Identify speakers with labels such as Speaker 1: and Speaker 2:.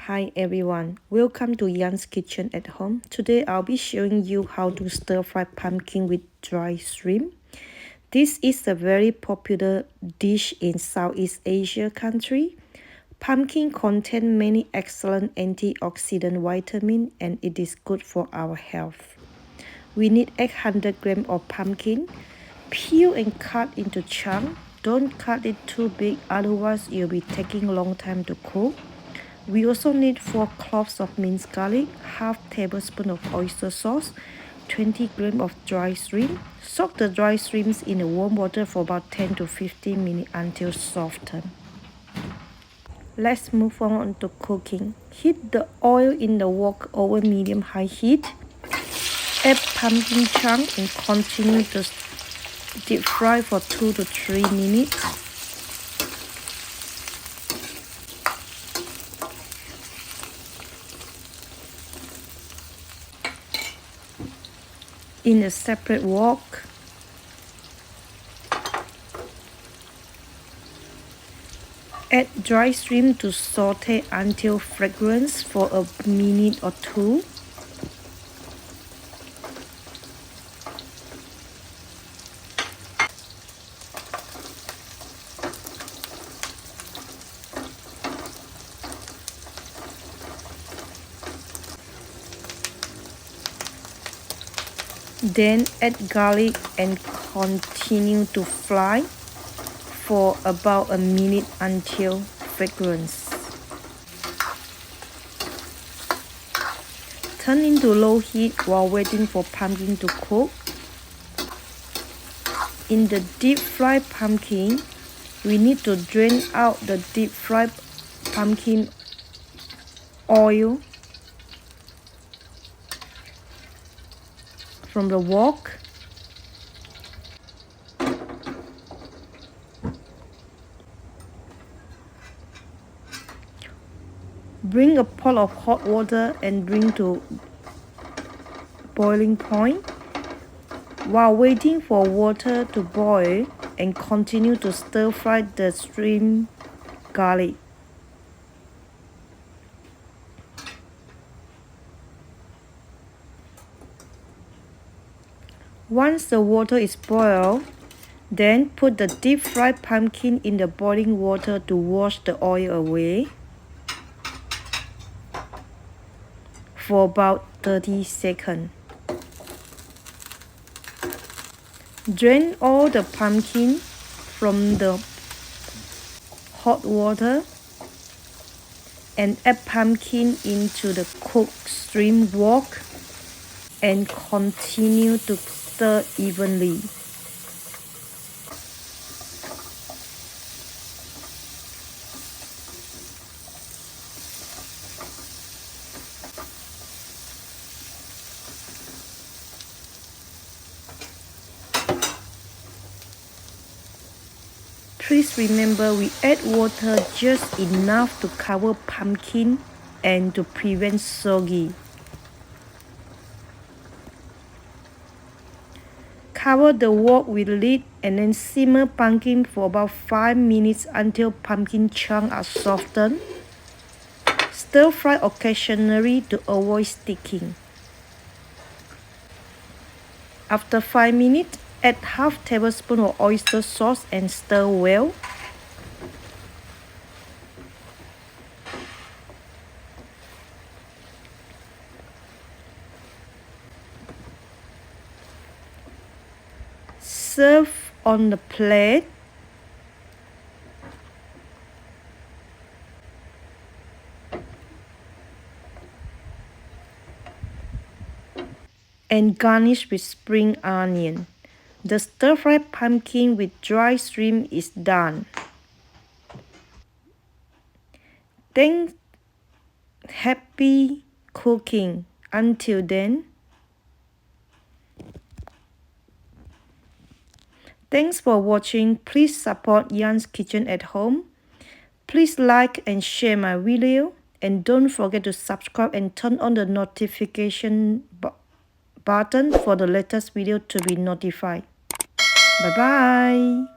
Speaker 1: Hi everyone, welcome to Yan's Kitchen at Home. Today I'll be showing you how to stir fry pumpkin with dry shrimp. This is a very popular dish in Southeast Asia country. Pumpkin contains many excellent antioxidant vitamins and it is good for our health. We need 800 grams of pumpkin. Peel and cut into chunks. Don't cut it too big, otherwise you'll be taking a long time to cook. We also need 4 cloves of minced garlic, half tablespoon of oyster sauce, 20 grams of dry shrimp. Soak the dry shrimps in warm water for about 10 to 15 minutes until softened. Let's move on to cooking. Heat the oil in the wok over medium-high heat. Add pumpkin chunks and continue to deep fry for 2 to 3 minutes. In a separate wok, add dry shrimp to saute until fragrance for a minute or two. Then add garlic and continue to fry for about a minute until fragrance. Turn into low heat while waiting for pumpkin to cook. In the deep fried pumpkin, we need to drain out the deep fried pumpkin oil from the wok. Bring a pot of hot water and bring to boiling point. While waiting for water to boil, and continue to stir fry the shrimp garlic. Once the water is boiled, then put the deep fried pumpkin in the boiling water to wash the oil away for about 30 seconds. Drain all the pumpkin from the hot water and add pumpkin into the cooked shrimp wok and continue to stir evenly. Please remember we add water just enough to cover pumpkin and to prevent soggy. Cover the wok with lid and then simmer pumpkin for about 5 minutes until pumpkin chunks are softened. Stir fry occasionally to avoid sticking. After 5 minutes, add half tablespoon of oyster sauce and stir well. Serve on the plate. And garnish with spring onion. The stir-fried pumpkin with dry shrimp is done. Thanks. Happy cooking. Until then. Thanks for watching. Please support Yan's Kitchen at Home. Please like and share my video. And don't forget to subscribe and turn on the notification button for the latest video to be notified. Bye bye.